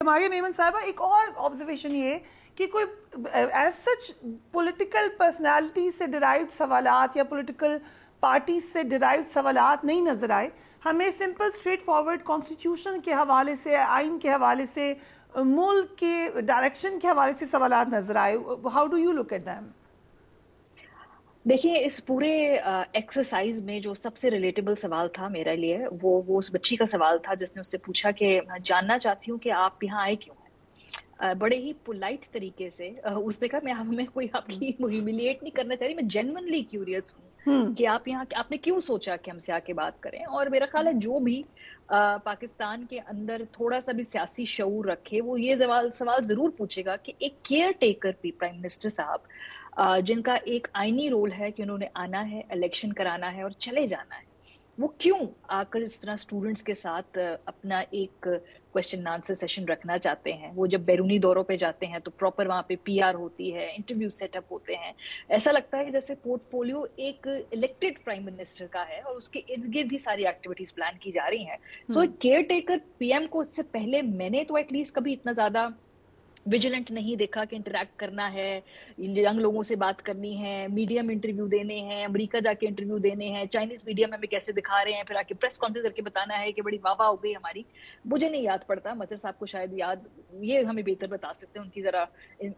ماریہ میمن صاحبہ ایک اور آبزرویشن یہ کہ کوئی ایز سچ پولیٹیکل پرسنالٹی سے ڈرائیوڈ سوالات یا پولیٹیکل پارٹیز سے ڈرائیوڈ سوالات نہیں نظر آئے. ہمیں سمپل اسٹریٹ فارورڈ کانسٹیٹیوشن کے حوالے سے, آئین کے حوالے سے, ملک کے ڈائریکشن کے حوالے سے سوالات نظر آئے. How do you look at them? دیکھیے اس پورے ایکسرسائز میں جو سب سے ریلیٹیبل سوال تھا میرے لیے وہ اس بچی کا سوال تھا جس نے اس سے پوچھا کہ جاننا چاہتی ہوں کہ آپ یہاں آئے کیوں ہیں. بڑے ہی پولائٹ طریقے سے اس نے کہا میں کوئی آپ کی ہیوملیٹ نہیں کرنا چاہ رہی, میں جینوئنلی کیوریس ہوں کہ آپ یہاں آپ نے کیوں سوچا کہ ہم سے آ کے بات کریں. اور میرا خیال ہے جو بھی پاکستان کے اندر تھوڑا سا بھی سیاسی شعور رکھے وہ یہ سوال ضرور پوچھے گا کہ ایک کیئر ٹیکر بھی پرائم منسٹر صاحب جن کا ایک آئینی رول ہے کہ انہوں نے آنا ہے, الیکشن کرانا ہے اور چلے جانا ہے, وہ کیوں آ کر اس طرح اسٹوڈنٹس کے ساتھ اپنا ایک کوشچن آنسر سیشن رکھنا چاہتے ہیں. وہ جب بیرونی دوروں پہ جاتے ہیں تو پراپر وہاں پہ پی آر ہوتی ہے, انٹرویو سیٹ اپ ہوتے ہیں, ایسا لگتا ہے جیسے پورٹ فولیو ایک الیکٹڈ پرائم منسٹر کا ہے اور اس کے ارد گرد ہی ساری ایکٹیویٹیز پلان کی جا رہی ہیں. سو ایک کیئر ٹیکر پی ایم کو اس سے پہلے میں نے تو ایٹ لیسٹ کبھی اتنا زیادہ ویجیلنٹ نہیں دیکھا کہ انٹریکٹ کرنا ہے, ینگ لوگوں سے بات کرنی ہے, میڈیا میں انٹرویو دینے ہیں, امریکہ جا کے انٹرویو دینے ہیں, چائنیز میڈیا میں ہمیں کیسے دکھا رہے ہیں, پھر آ کے پریس کانفرنس کر کے بتانا ہے کہ بڑی واہ واہ ہو گئی ہماری. مجھے نہیں یاد پڑتا, مظہر صاحب کو شاید یاد, یہ ہمیں بہتر بتا سکتے ہیں, ان کی ذرا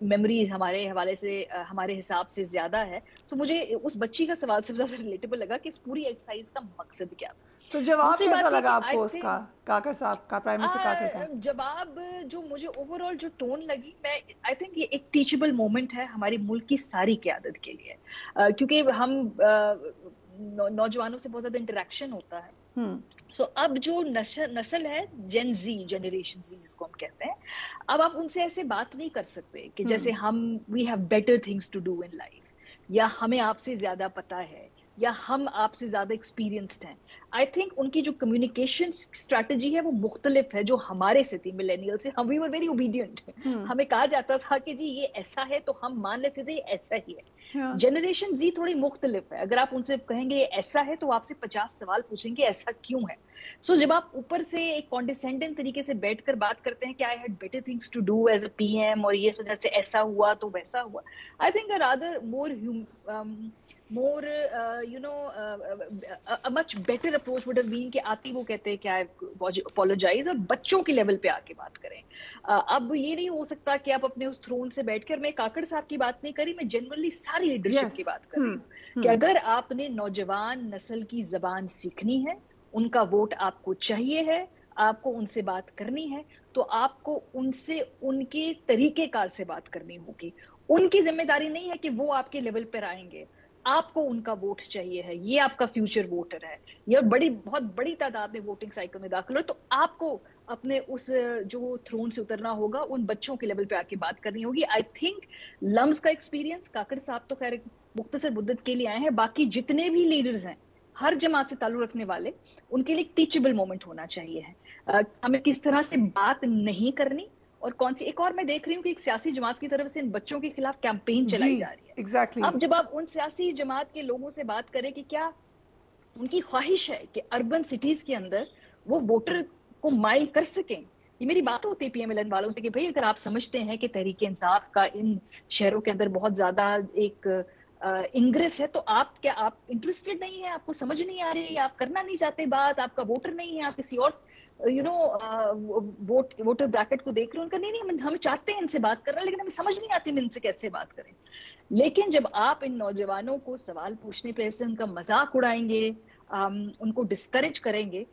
میموری ہمارے حوالے سے ہمارے حساب سے زیادہ ہے. سو مجھے اس بچی کا سوال سب سے زیادہ ریلیٹیبل لگا کہ اس پوری ایکسرسائز کا مقصد کیا تھا. تو جواب کیسا لگا آپ کو اس کا, کاکڑ صاحب کا, پرائم منسٹر کاکڑ کا جواب؟ جو مجھے اوور آل جو ٹون لگی, میں آئی تھنک یہ ایک ٹیچبل مومنٹ ہے ہماری ملک کی ساری قیادت کے لیے, کیونکہ ہم نوجوانوں سے بہت زیادہ انٹریکشن ہوتا ہے. سو اب جو نسل ہے جن زی, جنریشن زی جس کو ہم کہتے ہیں, اب آپ ان سے ایسے بات نہیں کر سکتے کہ جیسے ہم we have better things to do in life, یا ہمیں آپ سے زیادہ پتا ہے, یا ہم آپ سے زیادہ ایکسپیرینسڈ ہیں. آئی تھنک ان کی جو کمیونیکیشن اسٹریٹجی ہے وہ مختلف ہے جو ہمارے سے تھی, ملینیل سے. ہم وی ور ویری اوبیڈینٹ, ہمیں کہا جاتا تھا کہ جی یہ ایسا ہے تو ہم مان لیتے تھے یہ ایسا ہی ہے. جنریشن زی تھوڑی مختلف ہے, اگر آپ ان سے کہیں گے یہ ایسا ہے تو آپ سے 50 سوال پوچھیں گے ایسا کیوں ہے. سو جب آپ اوپر سے ایک کانڈیسینڈنٹ طریقے سے بیٹھ کر بات کرتے ہیں کہ I had better things to do as a P M, اور یہ وجہ سے ایسا ہوا تو ویسا ہوا, I think rather more a much better approach would have been کہ آتی وہ کہتے ہیں کہ I apologize, اور بچوں کے لیول پہ آ کے بات کریں. اب یہ نہیں ہو سکتا کہ آپ اپنے اس تھرون سے بیٹھ کر, میں کاکڑ صاحب کی بات نہیں کری, میں جنرلی ساری لیڈرشپ کی بات کر رہی ہوں کہ اگر آپ نے نوجوان نسل کی زبان سیکھنی ہے, ان کا ووٹ آپ کو چاہیے ہے, آپ کو ان سے بات کرنی ہے, تو آپ کو ان سے ان کے طریقہ کار سے بات کرنی ہوگی. ان کی ذمہ داری نہیں ہے کہ وہ آپ کے لیول پر آئیں گے, آپ کو ان کا ووٹ چاہیے ہے, یہ آپ کا فیوچر ووٹر ہے, یہ بہت بڑی تعداد میں ووٹنگ سائیکل میں داخل ہو, تو آپ کو اپنے اس جو تھرون سے اترنا ہوگا, ان بچوں کے لیول پہ آ کے بات کرنی ہوگی. آئی تھنک لمز کا ایکسپیرینس, کاکڑ صاحب تو خیر مختصر مدت کے لیے آئے ہیں, باقی جتنے بھی لیڈرز ہیں ہر جماعت سے تعلق رکھنے والے, ان کے لیے ایک ٹیچبل مومنٹ ہونا چاہیے ہے. ہمیں کس طرح سے بات نہیں کرنی, اور کون سی. ایک اور میں دیکھ رہی ہوں کہ ایک سیاسی جماعت کی طرف سے ان بچوں کے خلاف کیمپین چلائی جا رہی ہے. اب جب آپ ان سیاسی جماعت کے لوگوں سے بات کریں کہ کیا ان کی خواہش ہے کہ اربن سٹیز کے اندر وہ ووٹر کو مائل کر سکیں, یہ میری بات ہوتی ہے پی ایم ایل این والوں سے کہ بھئی اگر آپ سمجھتے ہیں کہ تحریک انصاف کا ان شہروں کے اندر بہت زیادہ ایک انگریس ہے, تو آپ کیا آپ انٹرسٹڈ نہیں ہیں, آپ کو سمجھ نہیں آ رہی, آپ کرنا نہیں چاہتے بات, آپ کا ووٹر نہیں ہے, آپ کسی اور ووٹر بریکٹ کو دیکھ رہے ہیں, ان کا نہیں ہم چاہتے ہیں ان سے بات کرنا, لیکن ہمیں سمجھ نہیں آتی ان سے کیسے بات کریں. لیکن جب آپ ان نوجوانوں کو سوال پوچھنے پہ ایسے ان کا مذاق اڑائیں گے, ان کو ڈسکریج کریں گے,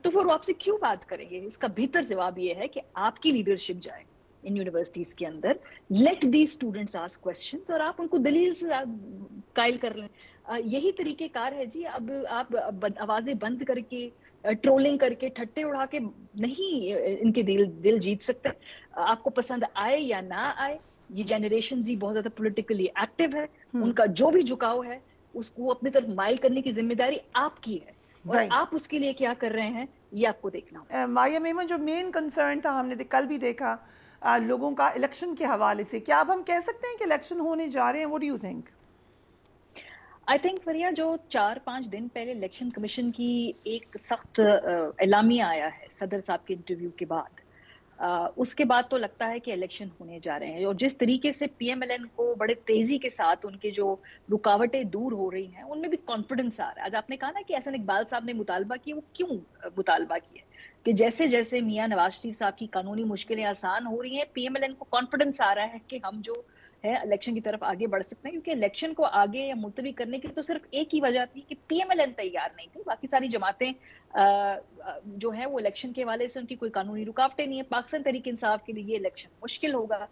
تو وہ آپ سے کیوں بات کریں گے. اس کا بہتر جواب یہ ہے کہ آپ کی لیڈرشپ جائے ان یونیورسٹیز کے اندر, let the students ask questions, اور آپ ان کو دلیل سے قائل کر لیں. یہی طریقہ کار ہے جی. اب آپ آوازیں بند کر کے, ٹرولنگ کر کے, ٹھٹے اڑا کے نہیں ان کے دل جیت سکتے. آپ کو پسند آئے یا نہ آئے, یہ جنریشن زی بہت زیادہ پولیٹیکلی ایکٹیو ہے, ان کا جو بھی جھکاؤ ہے اس کو اپنی طرف مائل کرنے کی ذمہ داری آپ کی ہے, اور آپ اس کے لیے کیا کر رہے ہیں یہ آپ کو دیکھنا ہوگا. ماریہ میمن, جو مین کنسرن تھا, ہم نے کل بھی دیکھا لوگوں کا الیکشن کے حوالے سے, کیا اب ہم کہہ سکتے ہیں کہ الیکشن ہونے جا رہے ہیں؟ What do you think? I think فریا, جو 4-5 دن پہلے الیکشن کمیشن کی ایک سخت اعلامیہ آیا ہے صدر صاحب کے انٹرویو کے بعد, اس کے بعد تو لگتا ہے کہ الیکشن ہونے جا رہے ہیں، اور جس طریقے سے پی ایم ایل این کو بڑے تیزی کے ساتھ ان کے جو رکاوٹیں دور ہو رہی ہیں ان میں بھی کانفیڈنس آ رہا ہے. آج آپ نے کہا نا کہ احسن اقبال صاحب نے مطالبہ کیا، وہ کیوں مطالبہ کیا کہ جیسے جیسے میاں نواز شریف صاحب کی قانونی مشکلیں آسان ہو رہی ہیں، پی ایم ایل این کو کانفیڈنس آ رہا ہے کہ ہم جو ہے الیکشن کی طرف آگے بڑھ سکتے ہیں. کیونکہ الیکشن کو آگے یا ملتوی کرنے کی تو صرف ایک ہی وجہ تھی کہ پی ایم ایل این تیار نہیں تھی، باقی ساری جماعتیں جو ہے وہ الیکشن کے حوالے سے ان کی کوئی قانونی رکاوٹیں نہیں ہے. پاکستان تحریک انصاف کے لیے یہ الیکشن مشکل ہوگا،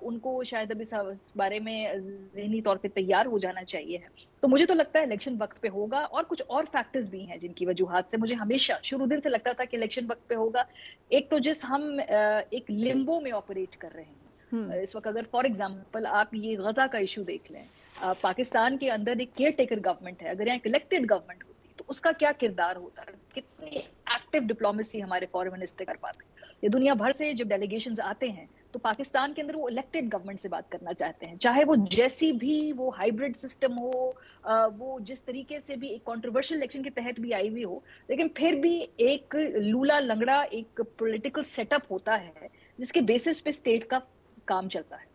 ان کو شاید ابھی اس بارے میں ذہنی طور پہ تیار ہو جانا چاہیے ہے. تو مجھے تو لگتا ہے الیکشن وقت پہ ہوگا، اور کچھ اور فیکٹرز بھی ہیں جن کی وجوہات سے مجھے ہمیشہ شروع دن سے لگتا تھا کہ الیکشن وقت پہ ہوگا. ایک تو جس ہم ایک لمبو میں آپریٹ کر رہے ہیں اس وقت. اگر فار ایگزامپل آپ یہ غزہ کا ایشو دیکھ لیں، پاکستان کے اندر ایک کیئر ٹیکر گورنمنٹ ہے، اگر یہاں ایک الیکٹڈ گورنمنٹ ہوتی تو اس کا کیا کردار ہوتا ہے، کتنی ایکٹیو ڈپلومیسی ہمارے فارن منسٹر کر پاتے. یہ دنیا بھر سے جب ڈیلیگیشنز آتے ہیں تو پاکستان کے اندر وہ الیکٹڈ گورنمنٹ سے بات کرنا چاہتے ہیں، چاہے وہ جیسی بھی وہ ہائیبرڈ سسٹم ہو، وہ جس طریقے سے بھی ایک کنٹروورشل الیکشن کے تحت بھی آئی ہوئی ہو، لیکن پھر بھی ایک لولا لنگڑا ایک پولیٹیکل سیٹ اپ ہوتا ہے جس کے بیسس پہ اسٹیٹ کا کام چلتا ہے.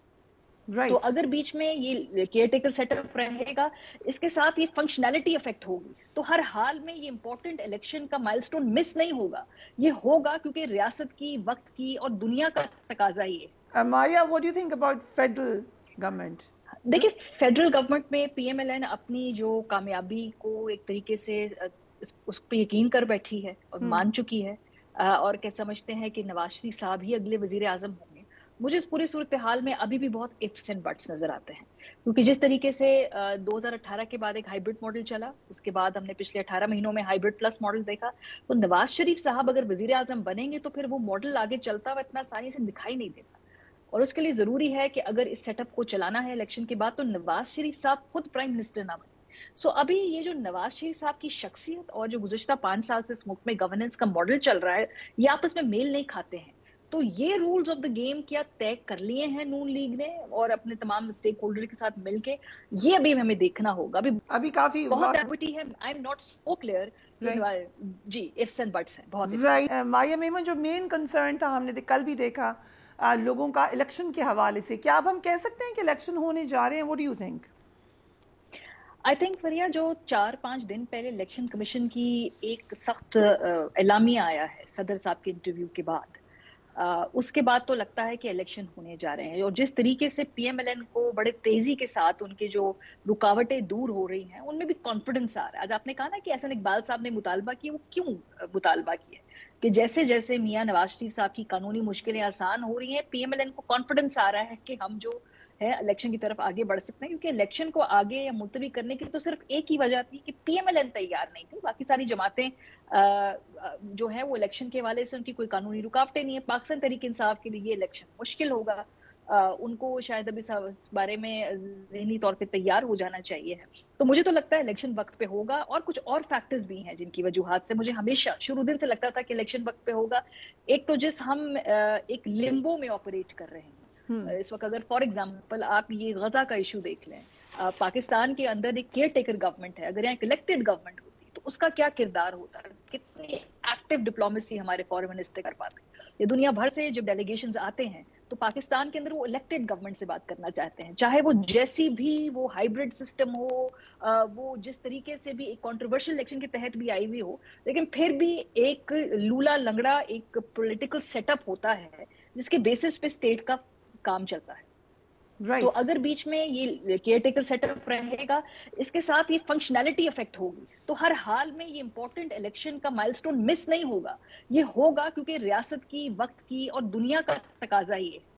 تو اگر بیچ میں یہ کیئر ٹیکر سیٹ اپ رہے گا، اس کے ساتھ یہ فنکشنالٹی افیکٹ ہوگی، تو ہر حال میں یہ امپورٹنٹ الیکشن کا مائل سٹون مس نہیں ہوگا. یہ ہوگا کیونکہ ریاست کی، وقت کی اور دنیا کا تقاضا ہی ہے. مایا، what do you think about federal government؟ دیکھیں فیڈرل گورنمنٹ میں پی ایم ایل این اپنی جو کامیابی کو ایک طریقے سے اس پہ یقین کر بیٹھی ہے اور مان چکی ہے، اور کہ سمجھتے ہیں کہ نواز شریف صاحب ہی اگلے وزیر اعظم ہوں گے. مجھے اس پوری صورتحال میں ابھی بھی بہت ifs and buts نظر آتے ہیں، کیونکہ جس طریقے سے 2018 کے بعد ایک ہائیبرڈ ماڈل چلا، اس کے بعد ہم نے پچھلے 18 مہینوں میں ہائیبرڈ پلس ماڈل دیکھا. تو نواز شریف صاحب اگر وزیر اعظم بنیں گے تو پھر وہ ماڈل آگے چلتا ہوا اتنا آسانی سے دکھائی نہیں دیتا. اور اس کے لیے ضروری ہے کہ اگر اس سیٹ اپ کو چلانا ہے الیکشن کے بعد تو نواز شریف صاحب خود پرائم منسٹر نہ بنے. سو ابھی یہ جو نواز شریف صاحب کی شخصیت اور جو گزشتہ 5 سال سے اس ملک میں گورننس کا ماڈل چل رہا ہے، یہ آپس میں میل نہیں کھاتے ہیں. تو یہ رولز آف دا گیم کیا طے کر لیے ہیں نون لیگ نے اور اپنے تمام اسٹیک ہولڈر کے ساتھ مل کے، یہ ابھی ہمیں دیکھنا ہوگا. ابھی کافی بہت ایکٹیویٹی ہے، I am not so clear. جی ifs and buts ہیں بہت. مایا میمن، جو مین کنسرن تھا ہم نے کل بھی دیکھا لوگوں کا الیکشن کے حوالے سے، کیا اب ہم کہہ سکتے ہیں کہ الیکشن ہونے جا رہے ہیں؟ what do you think؟ I think فریا جو 4-5 دن پہلے الیکشن کمیشن کی ایک سخت اعلامیہ آیا ہے صدر صاحب کے انٹرویو کے بعد، اس کے بعد تو لگتا ہے کہ الیکشن ہونے جا رہے ہیں. اور جس طریقے سے پی ایم ایل این کو بڑے تیزی کے ساتھ ان کے جو رکاوٹیں دور ہو رہی ہیں ان میں بھی کانفیڈنس آ رہا ہے. آج آپ نے کہا نا کہ احسن اقبال صاحب نے مطالبہ کیا، وہ کیوں مطالبہ کیا کہ جیسے جیسے میاں نواز شریف صاحب کی قانونی مشکلیں آسان ہو رہی ہیں، پی ایم ایل این کو کانفیڈنس آ رہا ہے کہ ہم جو ہے الیکشن کی طرف آگے بڑھ سکتے ہیں. کیونکہ الیکشن کو آگے یا ملتوی کرنے کی تو صرف ایک ہی وجہ تھی کہ پی ایم ایل این تیار نہیں تھی، باقی ساری جماعتیں جو ہے وہ الیکشن کے حوالے سے ان کی کوئی قانونی رکاوٹیں نہیں ہے. پاکستان تحریک انصاف کے لیے یہ الیکشن مشکل ہوگا، ان کو شاید ابھی اس بارے میں ذہنی طور پہ تیار ہو جانا چاہیے ہے. تو مجھے تو لگتا ہے الیکشن وقت پہ ہوگا، اور کچھ اور فیکٹرز بھی ہیں جن کی وجوہات سے مجھے ہمیشہ شروع دن سے لگتا تھا کہ الیکشن وقت پہ ہوگا. ایک تو جس ہم ایک لمبو میں آپریٹ کر رہے ہیں اس وقت. اگر فار ایگزامپل آپ یہ غزہ کا ایشو دیکھ لیں، پاکستان کے اندر ایک کیئر ٹیکر گورنمنٹ ہے، اگر یہاں ایک الیکٹڈ گورنمنٹ ہوتی تو اس کا کیا کردار ہوتا ہے، کتنی ایکٹیو ڈپلومیسی ہمارے فارن منسٹر کر پاتے. یہ دنیا بھر سے جب ڈیلیگیشنز آتے ہیں تو پاکستان کے اندر وہ الیکٹڈ گورنمنٹ سے بات کرنا چاہتے ہیں، چاہے وہ جیسی بھی وہ ہائیبرڈ سسٹم ہو، وہ جس طریقے سے بھی ایک کنٹروورشل الیکشن کے تحت بھی آئی ہوئی ہو، لیکن پھر بھی ایک لولا لنگڑا ایک پولیٹیکل سیٹ اپ ہوتا ہے جس کے بیسس پہ اسٹیٹ کا کام چلتا ہے. تو اگر بیچ میں یہ کیئر ٹیکر سیٹ اپ رہے گا، اس کے ساتھ یہ فنکشنالٹی افیکٹ ہوگی، تو ہر حال میں یہ امپورٹنٹ الیکشن کا مائل سٹون مس نہیں ہوگا. یہ ہوگا کیونکہ ریاست کی، وقت کی اور دنیا کا تقاضا ہی ہے.